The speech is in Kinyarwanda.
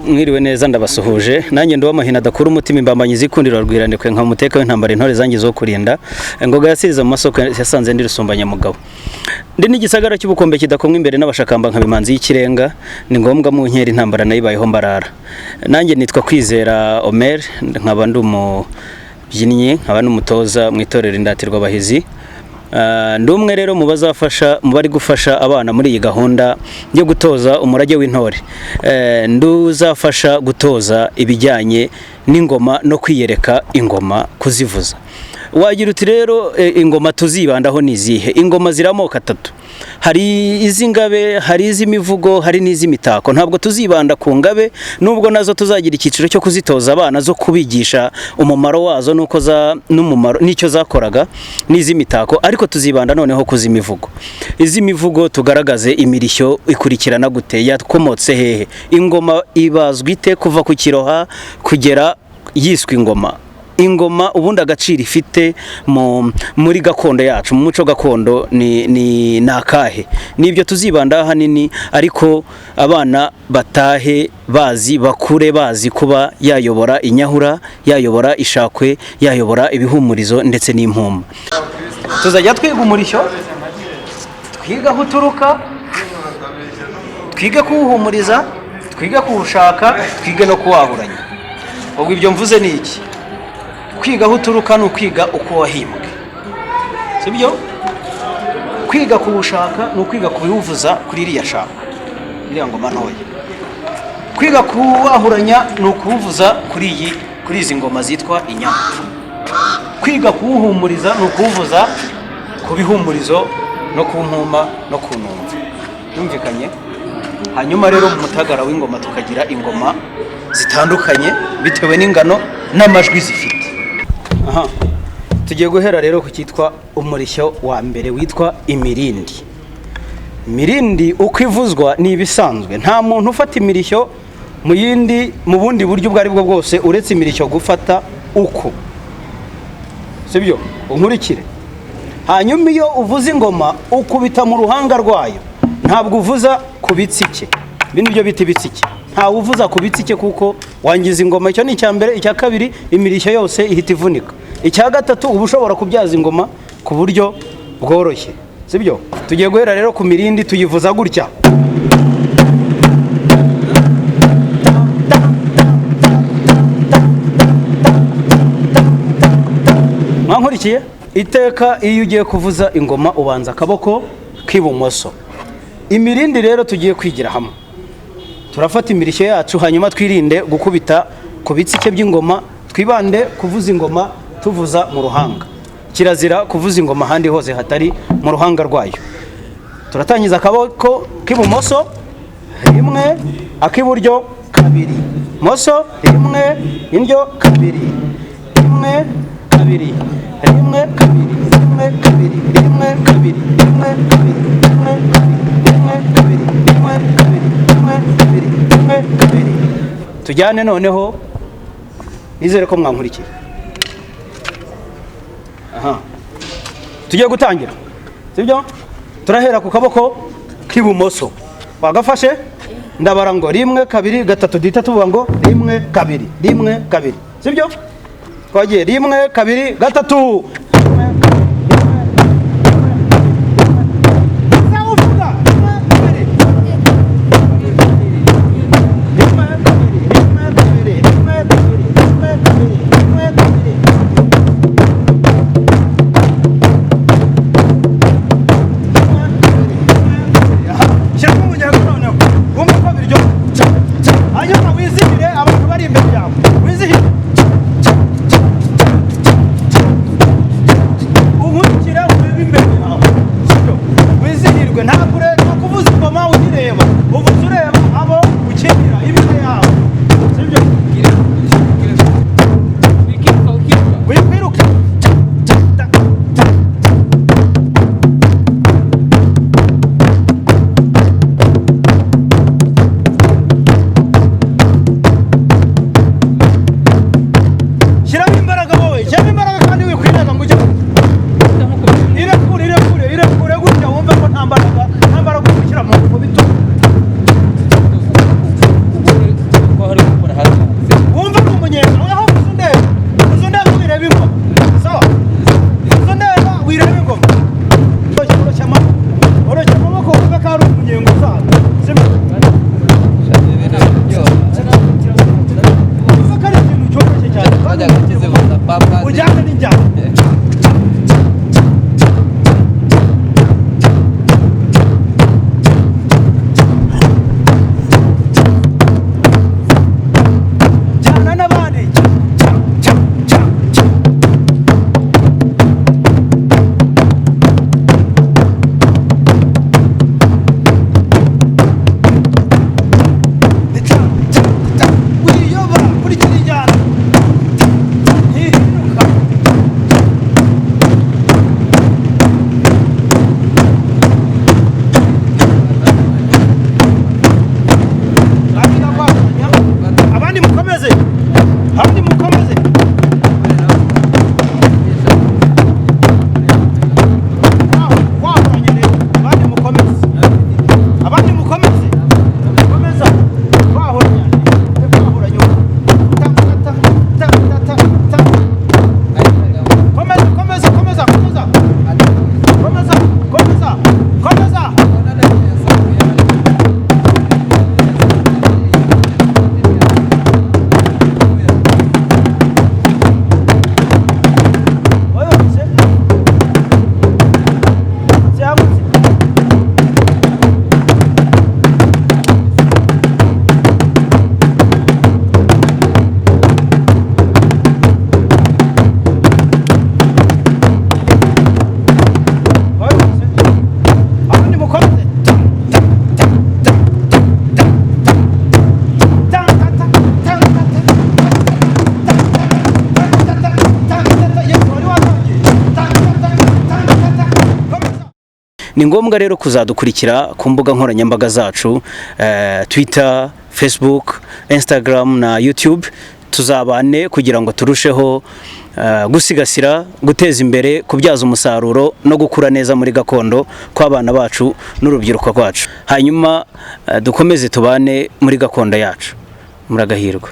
mwiriwe neza ndabasuhuje nanjye ndo w'amahina dakura umutima imbambanyi zikundira rwirandikwe nka muteka w'intambara intore zanjye zo kurinda ngoga yasize mu masoko yasanze ndi rusumbanya mugabo ndi n'igisagara cy'ubukombe kidakomwe imbere n'abashakamba nka bimanzi y'ikirenga ni ngombwa mu nkera intambara nayibayeho mbarara nanjye nitwa Kwizera Omer nkaba ndi umubyinnyi nkaba n'umutoza mu itorero indatirwa abahizi ndumwe rero mu bazafasha mu bari gufasha abana muri iyi gahunda yo gutoza umurage w'intore nduzafasha gutoza ibijyanye n'ingoma no kwiyereka ingoma kuzivuza wagira uti rero ingoma tuzibandaho nizihe ingoma ziramoko atatu hari iz'ingabe hari iz'imivugo hari n'iz'imitako ntabwo tuzibanda ku ngabe nubwo nazo tuzagira ikiciro cyo kuzitoza abana zo kubigisha umumaro wazo nuko n'umumaro nicyo zakoraga n'iz'imitako ariko tuzibanda noneho kuzimivugo iz'imivugo tugaragaze imirishyo ikurikirana gute yakomotse hehe ingoma ibazwa ite kuva ku kiroha kugera yiswe ingoma ubundi agaciro ifite muri gakondo yacu mu muco gakondo ni nakahe nibyo tuzibanda hanini ariko abana batahe bakure bazi kuba yayobora inyahura yayobora ishakwe yayobora ibihumurizo ndetse n'impuma tuzajya twiga umurishyo twiga aho uturuka twiga kuwuhumuriza twiga kuwushaka twige no kuwahuranya ubwo ibyo mvuze ni iki kwiga aho uturuka ni ukwiga uko wahimbwe sibyo kwiga kuwushaka ni ukwiga kubiwuvuza kuri iriya shaka iriya ngoma ntoya kwiga kuwahuranya ni ukuwuvuza kuri izi ngoma zitwa inyama kwiga kuwuhumuriza ni ukuwuvuza ku bihumurizo no ku mpuma no ku numva yumvikanye hanyuma rero mu mutagara w'ingoma tukagira ingoma zitandukanye bitewe n'ingano n'amajwi zifite tugiye guhera rero ku cyitwa umurishyo wa mbere witwa imirindi uko ivuzwa ni ibisanzwe nta muntu ufata imirishyo mu bundi buryo ubwo ari bwo bwose uretse imirishyo gufata uko sibyo unkurikire hanyuma iyo uvuza ingoma ukubita mu ruhanga rwayo ntabwo uvuza ku bitsike bino byo bita ibitsike ntawe uvuza ku bitsike kuko wangiza ingoma icyo ni icya mbere icya kabiri imirishyo yose ihita ivunika icya gatatu uba ushobora kubyaza ingoma ku buryo bworoshye sibyo tugiye guhera rero ku mirindi tuyivuza gutya mwankurikiye iteka iyo ugiye kuvuza ingoma ubanza akaboko k'ibumoso imirindi rero tugiye kwigira hamwe turafata imirishyo yacu hanyuma twirinde gukubita ku bitsike by'ingoma twibande kuvuza ingoma tuvuza mu ruhanga kirazira kuvuza ingoma ahandi hose hatari mu ruhanga rwayo turatangiza akaboko k'ibumoso rimwe ak'iburyo kabiri moso rimwe indyo kabiri rimwe kabiri rimwe kabiri rimwe kabiri rimwe kabiri rimwe kabiri rimwe kabiri rimwe kabiri rimwe kabiri rimwe kabiri tujyane noneho nizere ko mwankurikiye tugiye gutangira sibyo turahera ku kaboko k'ibumoso wagafashe ndabara ngo rimwe kabiri gatatu duhita tuvuga ngo rimwe kabiri sibyo twagiye rimwe kabiri gatatu ni ngombwa rero kuzadukurikira ku mbuga nkoranyambaga zacu, Twitter, Facebook, Instagram na YouTube. Tuzabane kugira ngo turusheho gusigasira, guteza imbere, kubyaza umusaruro no gukura neza muri gakondo kw'abana bacu n'urubyiruko rwacu. Hanyuma dukomeze tubane muri gakondo yacu. Muragahirwa.